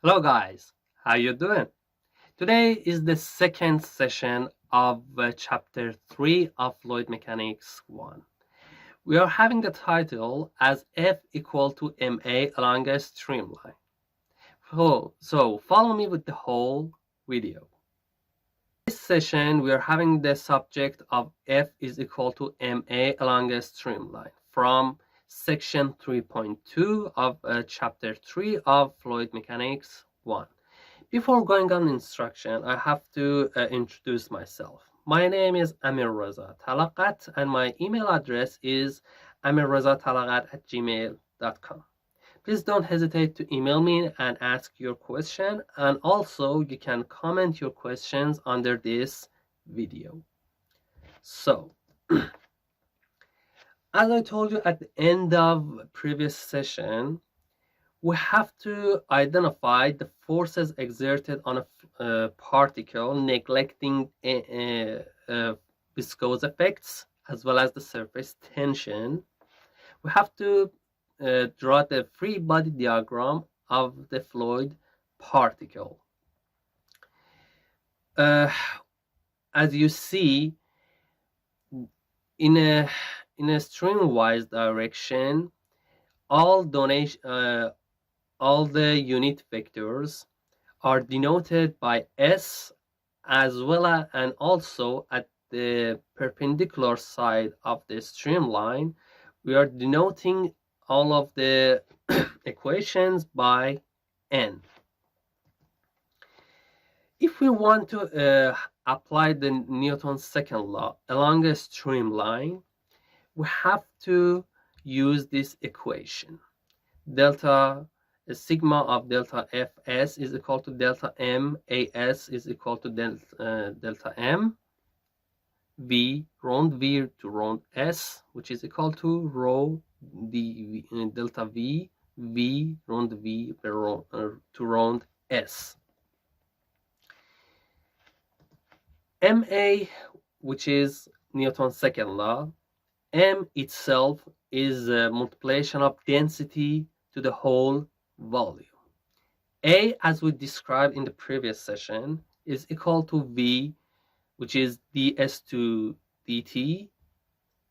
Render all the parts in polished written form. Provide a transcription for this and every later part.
Hello guys, how you doing? Today is the second session of chapter 3 of Fluid Mechanics 1. We are having the title as F equal to ma along a streamline. So follow me with the whole video. This session we are having the subject of F is equal to ma along a streamline from section 3.2 of chapter 3 of Fluid Mechanics 1. Before going on instruction, I have to introduce myself. My name is Amir Raza Talaqat and my email address is amirrazatalagat@gmail.com. Please don't hesitate to email me and ask your question, and also you can comment your questions under this video. So, as I told you at the end of previous session, we have to identify the forces exerted on a particle, neglecting viscous effects as well as the surface tension. We have to draw the free body diagram of the fluid particle. As you see, in a streamwise direction, all the unit vectors are denoted by S, as well as and also at the perpendicular side of the streamline we are denoting all of the equations by N. If we want to apply the Newton's second law along a streamline, we have to use this equation. Delta sigma of delta Fs is equal to delta M, As is equal to delta M, V, round V to round S, which is equal to rho d delta V, V round V to round S. Ma, which is Newton's second law, M itself is a multiplication of density to the whole volume. A, as we described in the previous session, is equal to V, which is ds to dt,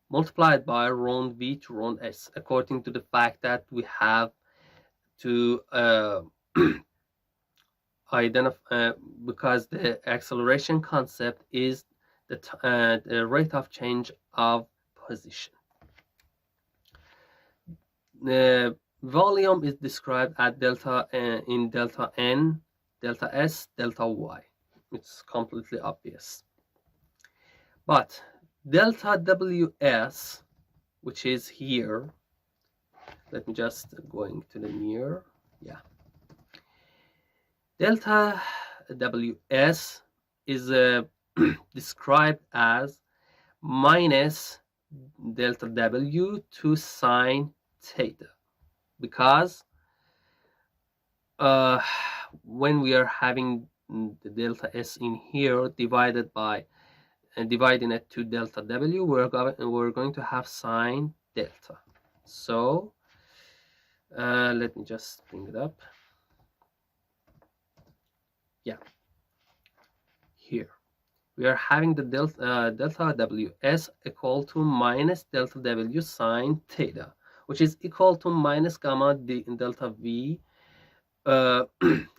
multiplied by round V to round S, according to the fact that we have to identify, because the acceleration concept is the rate of change of position. The volume is described at delta in delta n, delta s, delta y. It's completely obvious. But delta ws, which is here, let me just going to the near, yeah. Delta ws is described as minus delta w to sine theta, because when we are having the delta s in here divided by dividing it to delta w, we're going to have sine delta. So let me just bring it up. Yeah, here we are having the delta ws equal to minus delta w sine theta, which is equal to minus gamma delta v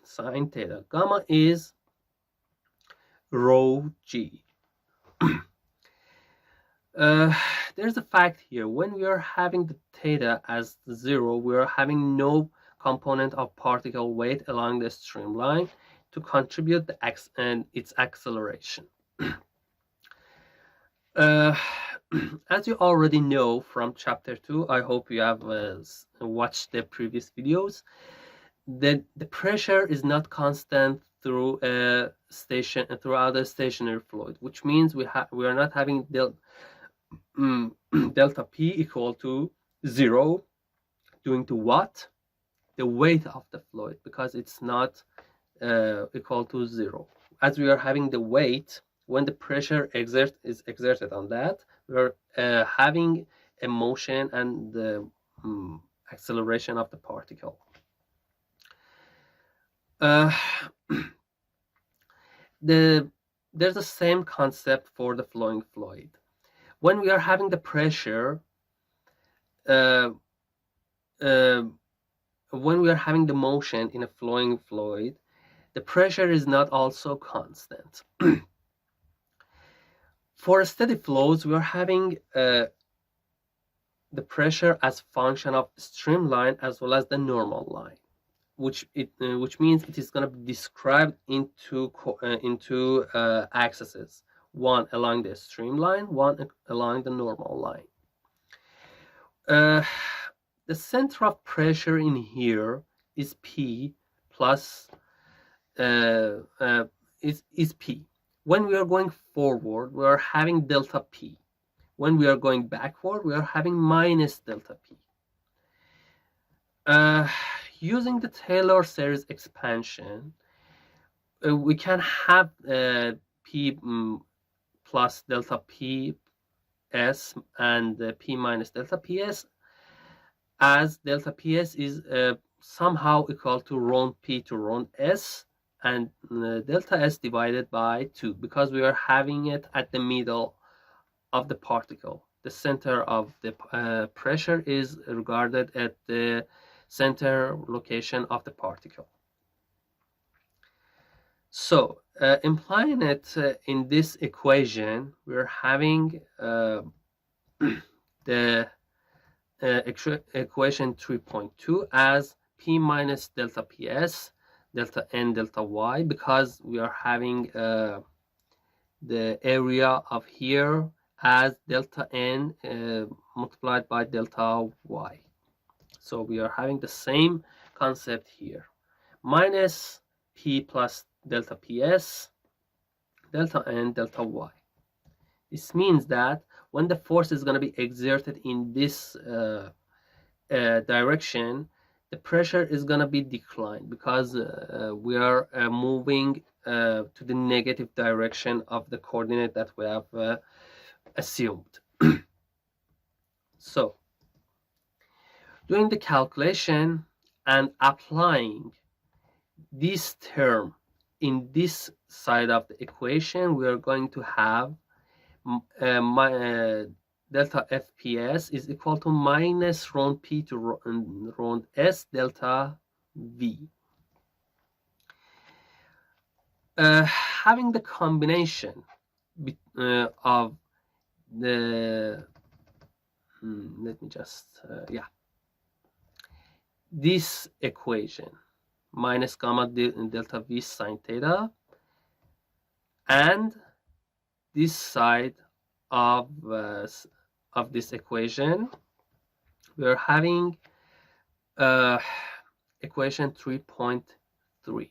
sine theta. Gamma is rho g. There's a fact here. When we are having the theta as 0, we are having no component of particle weight along the streamline to contribute its acceleration. As you already know from chapter 2, I hope you have watched the previous videos, the pressure is not constant through throughout a stationary fluid, which means we are not having delta P equal to 0, due to what? The weight of the fluid, because it's not equal to 0. As we are having the weight, when the pressure is exerted on that, we're having a motion and the acceleration of the particle. Uh, there's the same concept for the flowing fluid. When we are having the pressure, uh, uh, when we are having the motion in a flowing fluid, the pressure is not also constant. For steady flows, we are having the pressure as function of streamline as well as the normal line, which means it is going to be described into axes, one along the streamline, one along the normal line. The center of pressure in here is P plus is P. When we are going forward, we are having delta P. When we are going backward, we are having minus delta P. Using the Taylor series expansion, we can have P plus delta P S and P minus delta PS, as delta PS is somehow equal to rho P to rho S, and delta S divided by 2, because we are having it at the middle of the particle. The center of the pressure is regarded at the center location of the particle. So implying it in this equation, we're having the equation 3.2 as P minus delta PS, delta N, delta Y, because we are having the area of here as delta N multiplied by delta Y. So we are having the same concept here. Minus P plus delta PS, delta N, delta Y. This means that when the force is going to be exerted in this direction, the pressure is going to be declined, because we are moving to the negative direction of the coordinate that we have assumed. So, doing the calculation and applying this term in this side of the equation, we are going to have delta FPS is equal to minus rho P to rho S delta V. Having the combination of the let me just this equation, minus gamma delta V sine theta, and this side of this equation, we are having equation 3.3.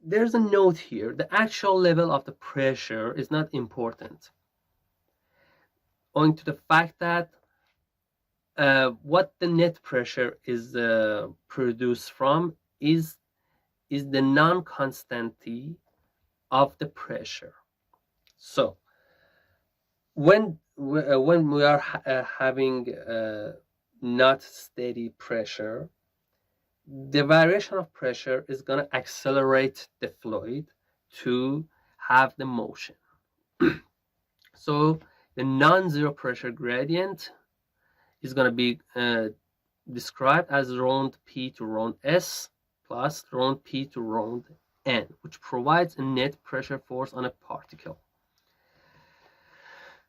There's a note here. The actual level of the pressure is not important, owing to the fact that what the net pressure is produced from is the non-constancy of the pressure. So when we are having not steady pressure, the variation of pressure is going to accelerate the fluid to have the motion. So the non-zero pressure gradient is going to be described as rho P to rho S plus rho P to rho N, which provides a net pressure force on a particle.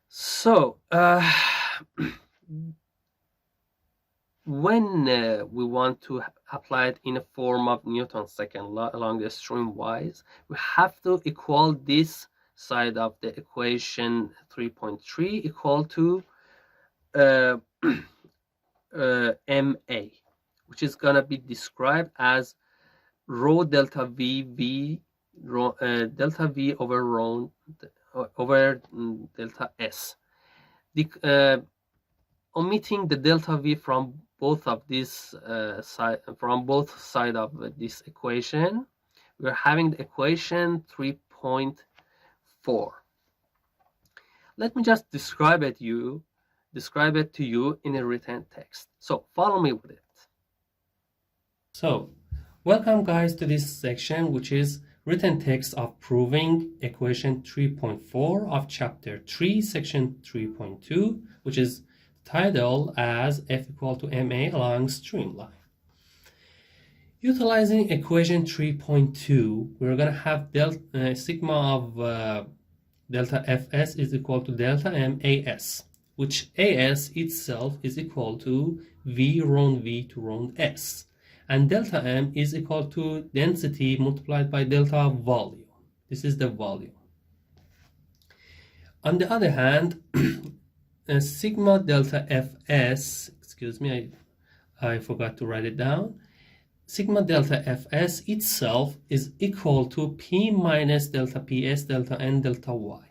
So when we want to apply it in a form of Newton's second law along the streamwise, we have to equal this side of the equation 3.3 equal to MA, which is going to be described as rho delta V delta V over rho over delta S. Omitting the delta V from both of these both sides of this equation, we're having the equation 3.4. Let me just describe it to you in a written text. So follow me with it. So, welcome guys to this section, which is written text of proving equation 3.4 of chapter 3, section 3.2, which is titled as F equal to ma along streamline. Utilizing equation 3.2, we're going to have sigma of delta fs is equal to delta m as, which as itself is equal to v round v to round s. And delta m is equal to density multiplied by delta volume. This is the volume. On the other hand, sigma delta fs, excuse me, I forgot to write it down. Sigma delta fs itself is equal to p minus delta ps delta n delta y.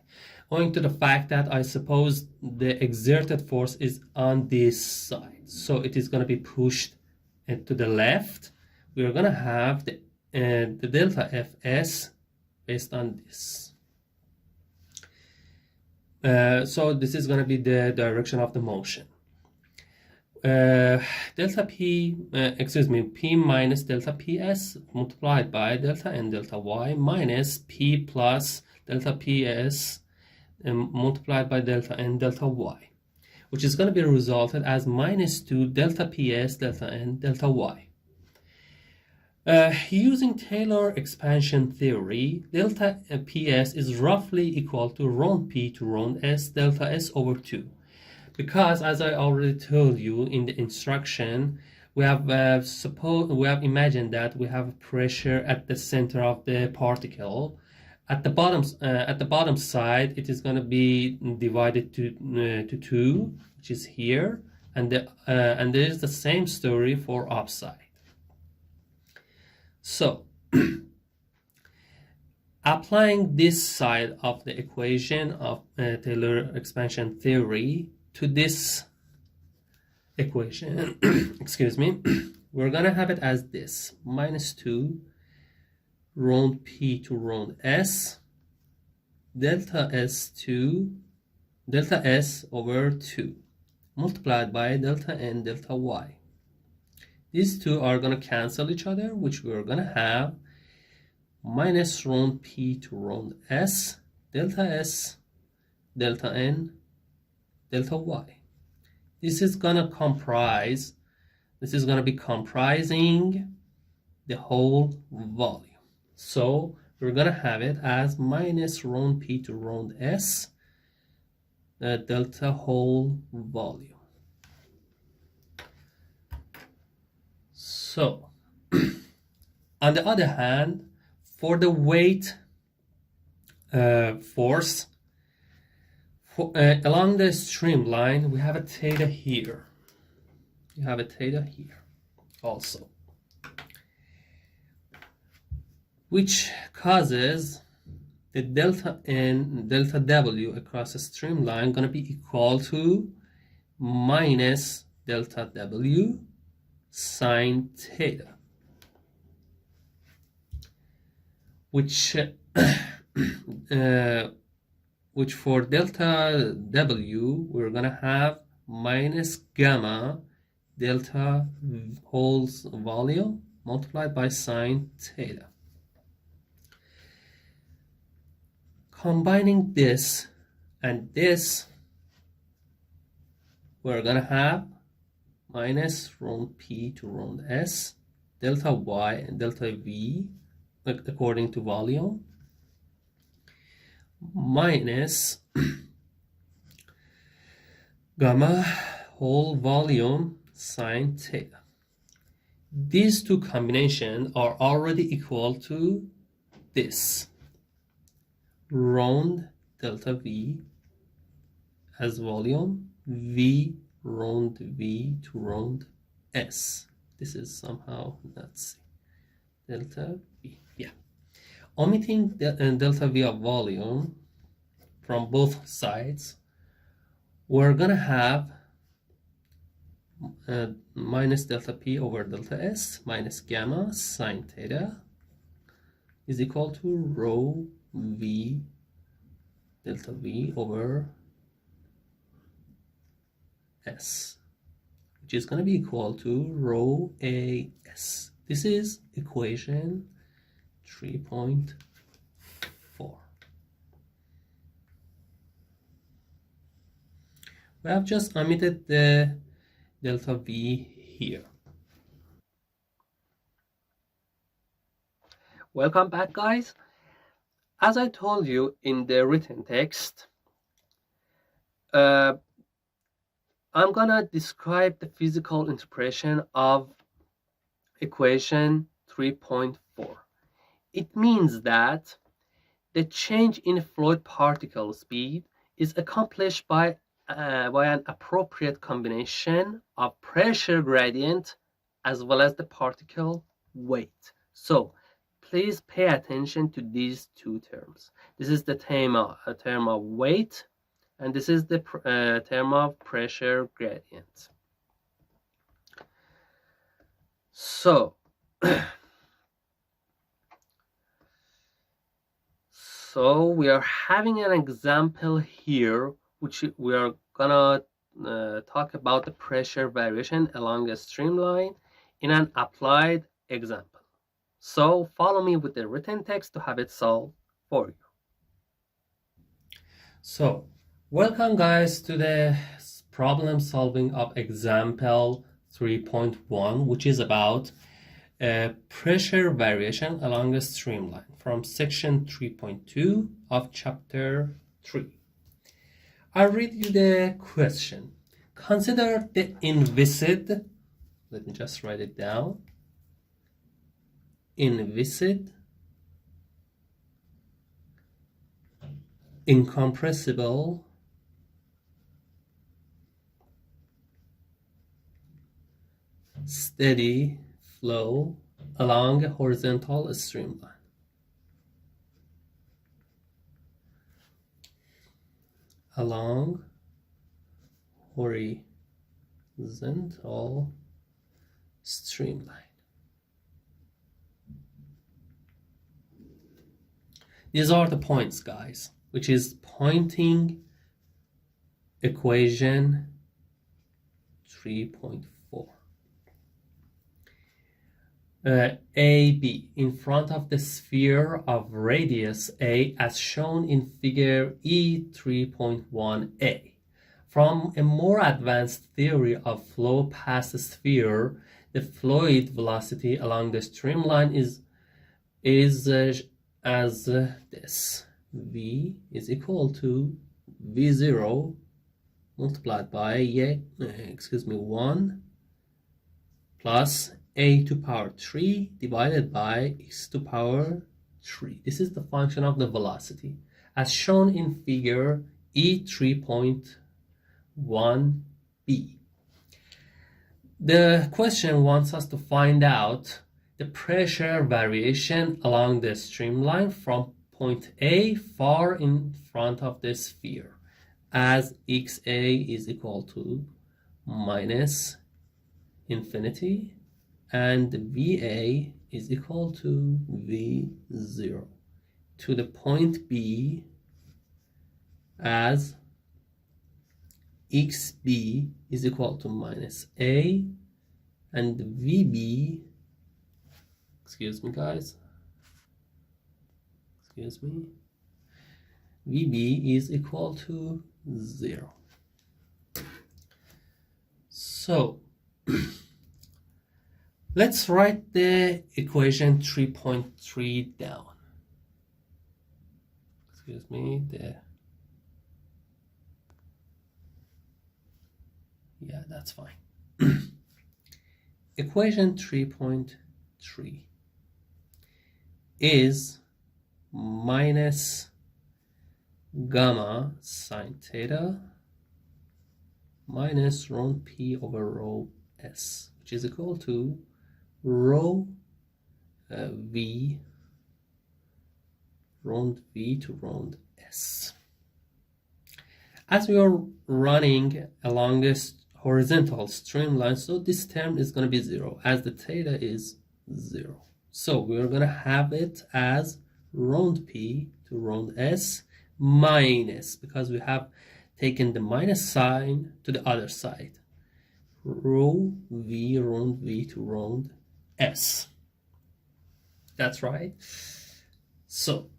Owing to the fact that I suppose the exerted force is on this side, so it is going to be pushed to the left. We are going to have the delta fs based on this. So this is going to be the direction of the motion. Delta p, p minus delta ps multiplied by delta n delta y minus p plus delta ps multiplied by delta n delta y, which is going to be resulted as minus 2 delta ps delta n delta y. Using Taylor expansion theory, delta ps is roughly equal to round p to round s delta s over 2. Because, as I already told you in the instruction, we have imagined that we have pressure at the center of the particle. At the bottom side, it is going to be divided to 2, which is here, and there is the same story for upside. So, applying this side of the equation of Taylor expansion theory to this equation, excuse me, we're going to have it as this, minus 2 round p to round s, delta s over 2, multiplied by delta n delta y. These two are going to cancel each other, which we're going to have minus round p to round s, delta n, delta y. This is going to be comprising the whole volume. So we're going to have it as minus round p to round s, delta whole volume. So, on the other hand, for the weight force along the streamline, we have a theta here. You have a theta here also, which causes the delta n, delta w across the streamline going to be equal to minus delta w sine theta, which for delta w we're going to have minus gamma delta whole volume multiplied by sine theta. Combining this and this, we're going to have minus round p to round s, delta y and delta v according to volume, minus gamma whole volume sine theta. These two combinations are already equal to this, round delta v as volume, v round v to round s. This is somehow, let's see, delta v, yeah. Omitting delta v of volume from both sides, we're gonna have minus delta p over delta s minus gamma sine theta is equal to rho v delta v over s, which is going to be equal to rho as. This is equation 3.4. We have just omitted the delta V here. Welcome back, guys. As I told you in the written text, I'm gonna describe the physical interpretation of equation 3.4. It means that the change in fluid particle speed is accomplished by an appropriate combination of pressure gradient as well as the particle weight. So please pay attention to these two terms. This is the term of weight, and this is the term of pressure gradient. So we are having an example here, which we are gonna talk about the pressure variation along a streamline in an applied example. So follow me with the written text to have it solved for you. So welcome, guys, to the problem solving of example 3.1, which is about pressure variation along a streamline from section 3.2 of chapter 3. I'll read you the question. Consider the inviscid, let me just write it down, inviscid, incompressible, steady flow along a horizontal streamline. Along horizontal streamline. These are the points, guys, which is pointing equation 3.4. AB in front of the sphere of radius A as shown in figure E3.1a. From a more advanced theory of flow past the sphere, the fluid velocity along the streamline is as this. V is equal to V0 multiplied by 1 plus a to power 3 divided by x to power 3. This is the function of the velocity as shown in figure E3.1b. The question wants us to find out the pressure variation along the streamline from point A far in front of the sphere as xa is equal to minus infinity and VA is equal to V0 to the point B as XB is equal to minus A and VB, excuse me guys, VB is equal to 0. So let's write the equation 3.3 down. Excuse me, yeah, that's fine. Equation 3.3 is minus gamma sine theta minus rho p over rho s, which is equal to rho v rho v to rho s. As we are running along this horizontal streamline, so this term is going to be 0 as the theta is 0. So we are going to have it as rho p to rho s minus, because we have taken the minus sign to the other side, rho v to rho s. That's right. So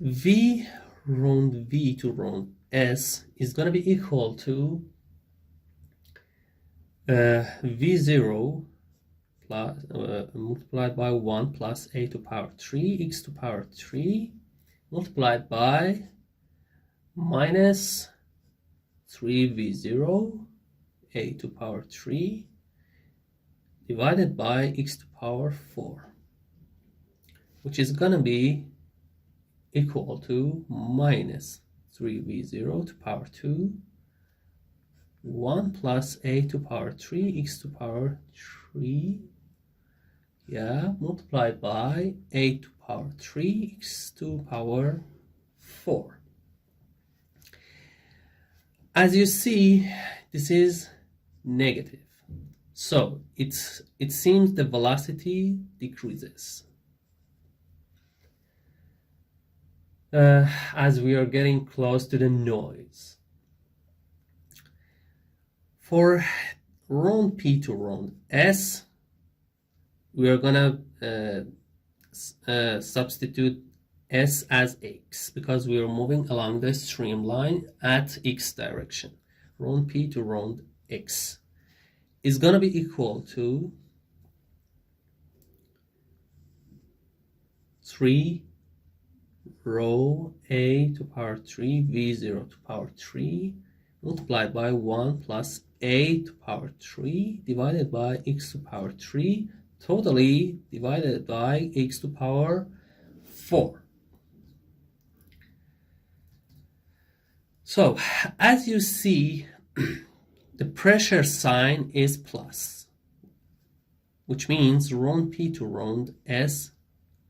v round v to round s is going to be equal to v0 plus multiplied by 1 plus a to power 3 x to power 3 multiplied by minus 3v0 a to power 3 divided by x to power 4, which is going to be equal to minus 3v0 to power 2 1 plus a to power 3 x to power 3 multiplied by a to power 3 x to power 4. As you see, this is negative, so it seems the velocity decreases as we are getting close to the noise. For round P to round S, we are gonna substitute S as X because we are moving along the streamline at X direction. Round P to round X is gonna be equal to 3 rho a to power 3 v0 to power 3 multiplied by 1 plus a to power 3 divided by x to power 3 totally divided by x to power 4. So as you see, the pressure sign is plus, which means round P to round S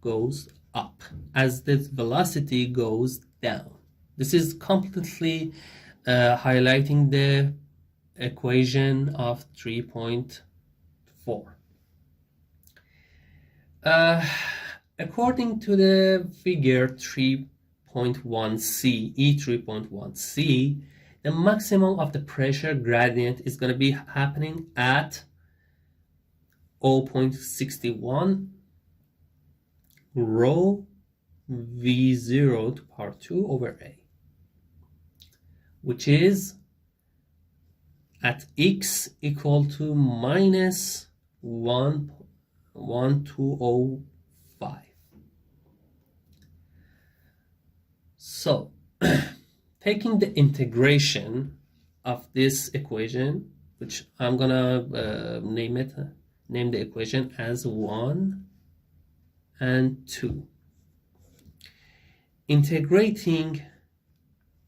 goes up as the velocity goes down. This is completely highlighting the equation of 3.4. According to the figure 3.1c, E3.1c, the maximum of the pressure gradient is going to be happening at 0.61 rho v0 to power 2 over a, which is at x equal to minus 1.1205. So taking the integration of this equation, which I'm gonna name the equation as 1 and 2. Integrating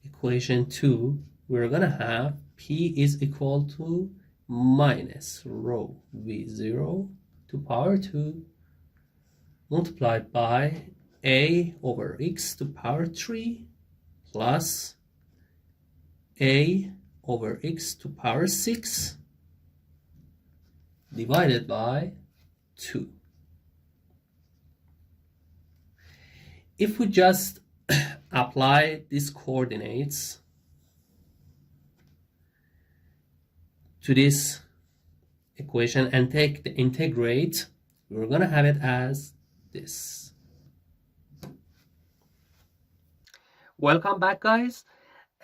equation 2, we're gonna have P is equal to minus rho v0 to power 2 multiplied by a over x to power 3 plus a over x to power 6 divided by 2. If we just apply these coordinates to this equation and take the integrate, we're going to have it as this. Welcome back, guys.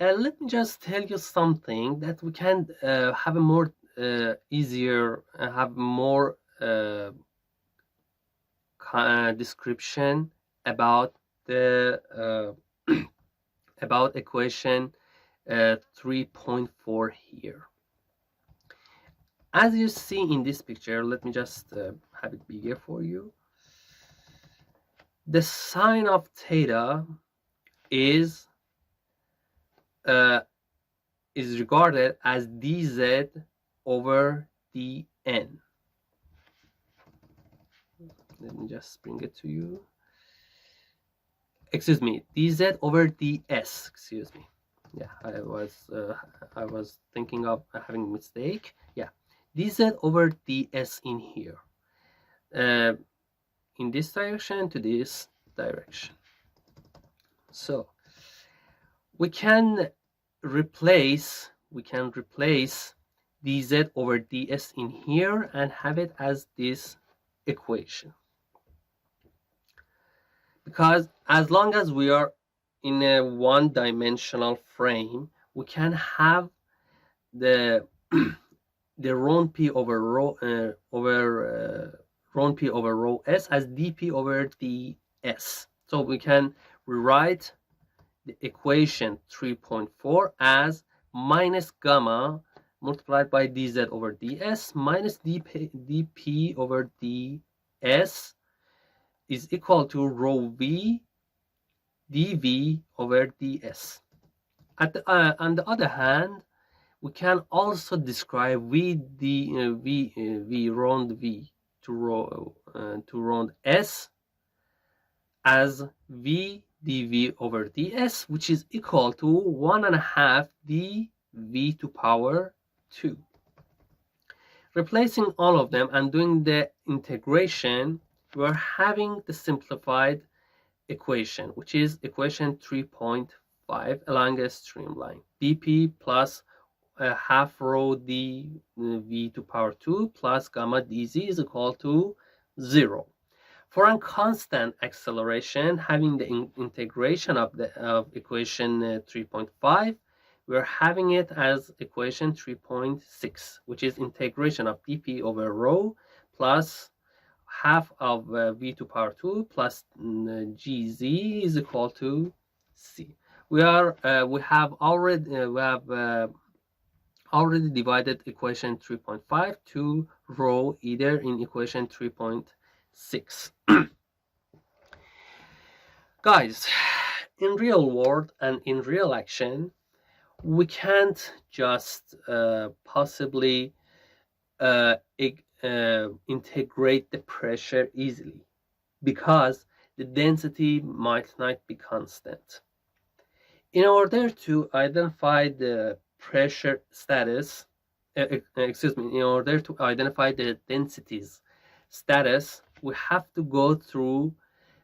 Let me just tell you something that we can have a more description about the about equation 3.4 here. As you see in this picture, let me just have it bigger for you. The sine of theta is regarded as dz over dn. Let me just bring it to you. Excuse me, dz over ds. Excuse me. Yeah, I was thinking of having a mistake. Yeah, dz over ds in here. In this direction to this direction. So we can replace dz over ds in here and have it as this equation. Because as long as we are in a one-dimensional frame, we can have the the rho p over rho rho p over rho s as dp over ds. So we can rewrite the equation 3.4 as minus gamma multiplied by dz over ds minus dp over ds is equal to rho v dv over ds. On the other hand, we can also describe v round v to round s as v dv over ds, which is equal to 1.5 dv to power 2. Replacing all of them and doing the integration, we are having the simplified equation, which is equation 3.5 along a streamline. dp plus half rho dv to power 2 plus gamma dz is equal to 0. For a constant acceleration, having the integration of equation 3.5, we're having it as equation 3.6, which is integration of dp over rho plus half of v to power 2 plus gz is equal to c. We have already divided equation 3.5 to rho either in equation 3.6. Guys, in real world and in real action, we can't just possibly integrate the pressure easily because the density might not be constant. In order to identify the pressure status, in order to identify the densities status, we have to go through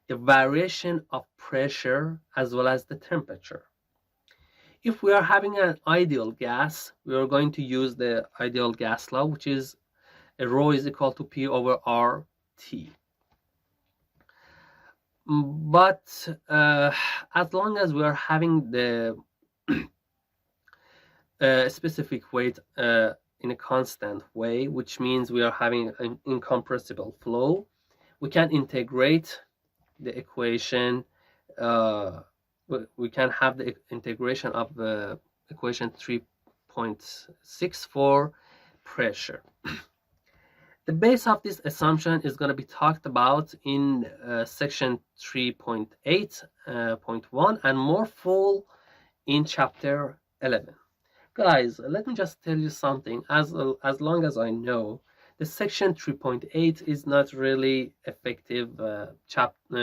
the variation of pressure as well as the temperature. If we are having an ideal gas, we are going to use the ideal gas law, which is rho is equal to P over RT. But as long as we are having the specific weight in a constant way, which means we are having an incompressible flow, we can integrate the equation. We can have the integration of the equation 3.6 for pressure. The base of this assumption is going to be talked about in section 3.8.1 and more full in chapter 11. Guys, let me just tell you something. As long as I know, the section 3.8 is not really effective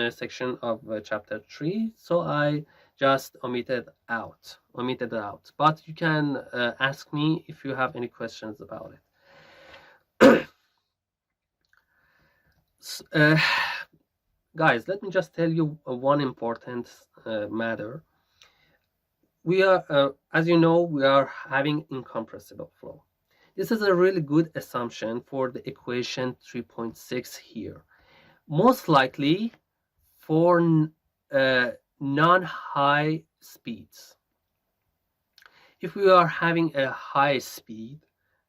section of chapter 3, so I just omitted it out. But you can ask me if you have any questions about it. Guys, let me just tell you one important matter. We are, as you know, we are having incompressible flow. This is a really good assumption for the equation 3.6 here. Most likely for non-high speeds. If we are having a high speed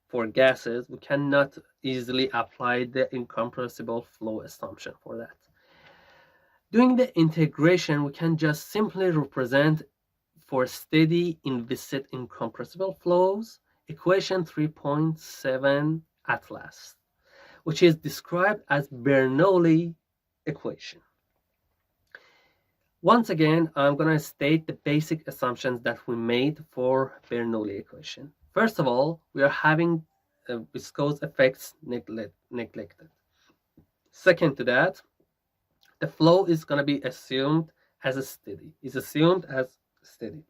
for gases, we cannot easily apply the incompressible flow assumption for that. Doing the integration, we can just simply represent for steady inviscid incompressible flows equation 3.7 at last, which is described as Bernoulli equation. Once again, I'm going to state the basic assumptions that we made for Bernoulli equation. First of all, we are having viscose effects neglected. Second to that, the flow is going to be assumed as steady.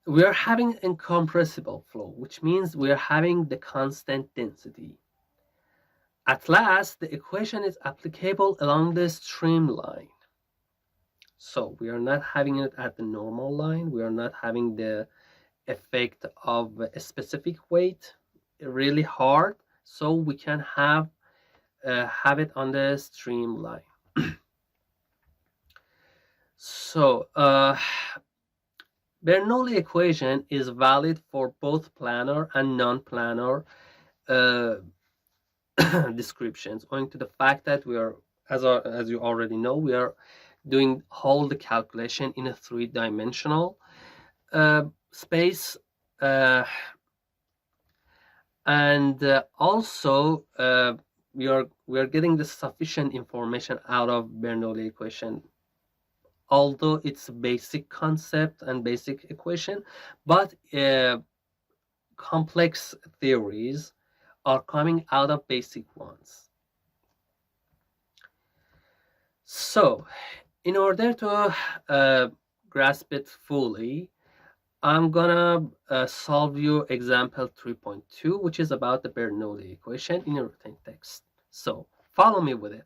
We are having incompressible flow, which means we are having the constant density. At last, the equation is applicable along the streamline. So we are not having it at the normal line. We are not having the effect of a specific weight really hard. So we can have have it on the streamline. So Bernoulli equation is valid for both planar and non-planar descriptions, owing to the fact that we are, as you already know, we are doing whole the calculation in a three-dimensional space, and also we are getting the sufficient information out of Bernoulli equation, although it's a basic concept and basic equation, but complex theories are coming out of basic ones. So in order to grasp it fully, I'm gonna solve you example 3.2, which is about the Bernoulli equation in your written text. So follow me with it.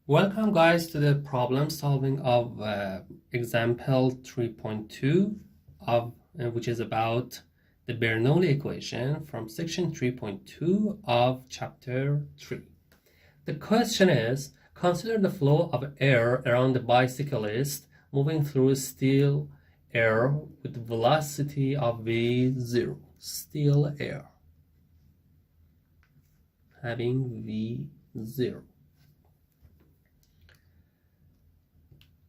Welcome guys to the problem solving of example 3.2 of which is about the Bernoulli equation from section 3.2 of chapter 3. The question is, consider the flow of air around the bicyclist moving through steel air with velocity of v0. Steel air having v0.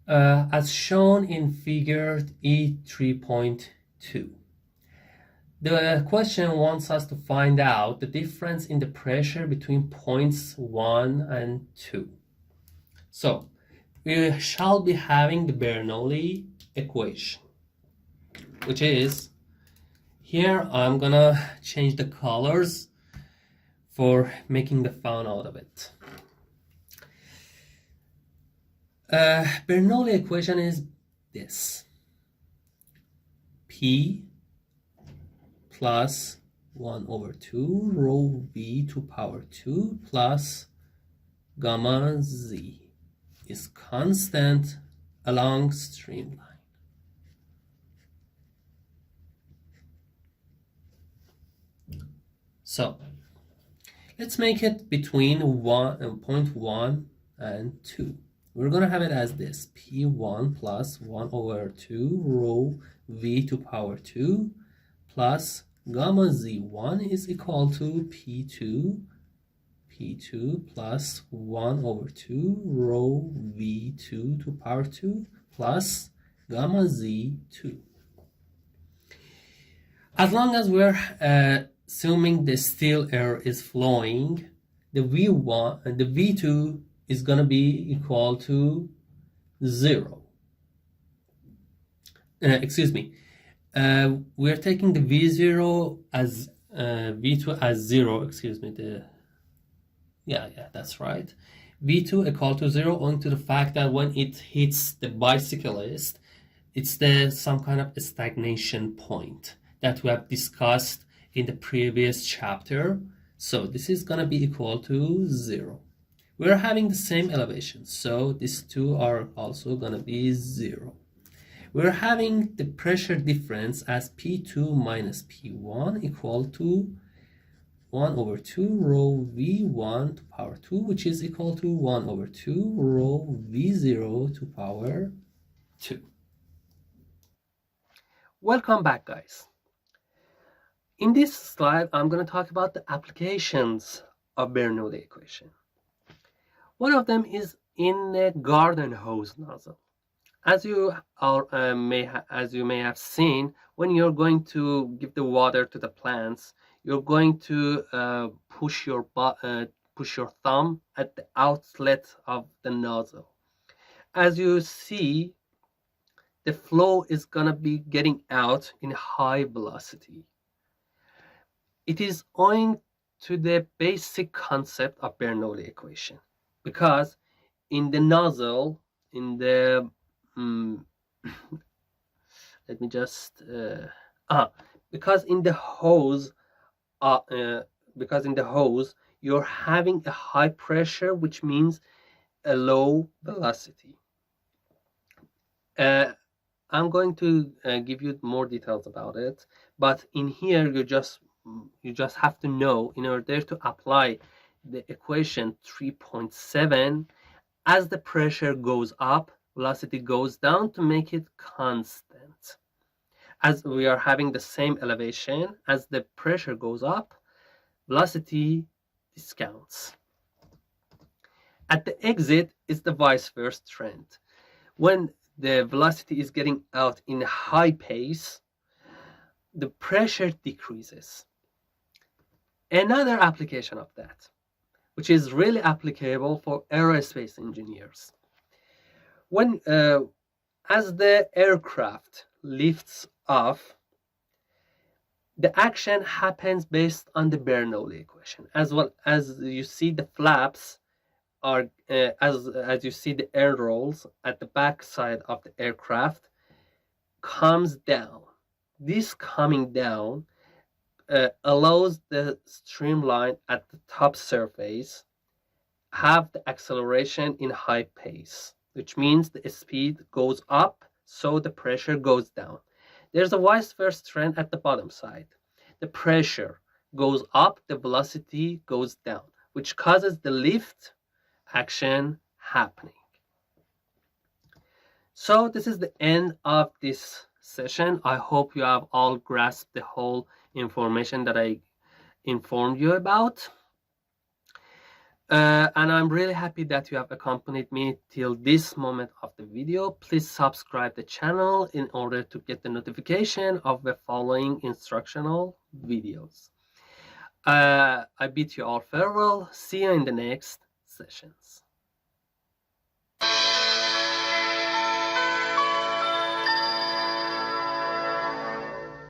As shown in figure E3.2. The question wants us to find out the difference in the pressure between points 1 and 2. So we shall be having the Bernoulli equation, which is, here I'm gonna change the colors for making the fun out of it. Bernoulli equation is this: P plus 1 over 2 rho v to power 2 plus gamma z is constant along streamline. So let's make it between 0.1 and 2. We're going to have it as this: P1 plus 1 over 2 rho v to power 2 plus gamma z1 is equal to P2 plus 1 over 2 rho v2 to power 2 plus gamma z2. As long as we're assuming the steel air is flowing, the v1 and the v2 is going to be equal to 0. We're taking the v0 as v2 as 0. That's right. v2 equal to 0, owing to the fact that when it hits the bicyclist, it's some kind of stagnation point that we have discussed in the previous chapter. So this is going to be equal to 0. We're having the same elevation, so these two are also going to be 0. We're having the pressure difference as P2 minus P1 equal to 1 over 2 rho V1 to power 2, which is equal to 1 over 2 rho V0 to power 2. Welcome back, guys. In this slide, I'm going to talk about the applications of Bernoulli equation. One of them is in the garden hose nozzle. As you may have seen, when you're going to give the water to the plants, you're going to push your thumb at the outlet of the nozzle. As you see, the flow is going to be getting out in high velocity. It is owing to the basic concept of Bernoulli equation, because in the nozzle, in the let me just because in the hose you're having a high pressure, which means a low velocity. I'm going to give you more details about it, but in here you just have to know, in order to apply the equation 3.7, as the pressure goes up, velocity goes down to make it constant. As we are having the same elevation, as the pressure goes up, velocity discounts. At the exit is the vice versa trend. When the velocity is getting out in a high pace, the pressure decreases. Another application of that, which is really applicable for aerospace engineers. When as the aircraft lifts off, the action happens based on the Bernoulli equation. As well as you see, the flaps are as you see, the air rolls at the back side of the aircraft comes down. This coming down allows the streamline at the top surface have the acceleration in high pace, which means the speed goes up, so the pressure goes down. There's a vice versa trend at the bottom side. The pressure goes up, the velocity goes down, which causes the lift action happening. So this is the end of this session. I hope you have all grasped the whole information that I informed you about. And I'm really happy that you have accompanied me till this moment of the video. Please subscribe the channel in order to get the notification of the following instructional videos. I bid you all farewell. See you in the next sessions.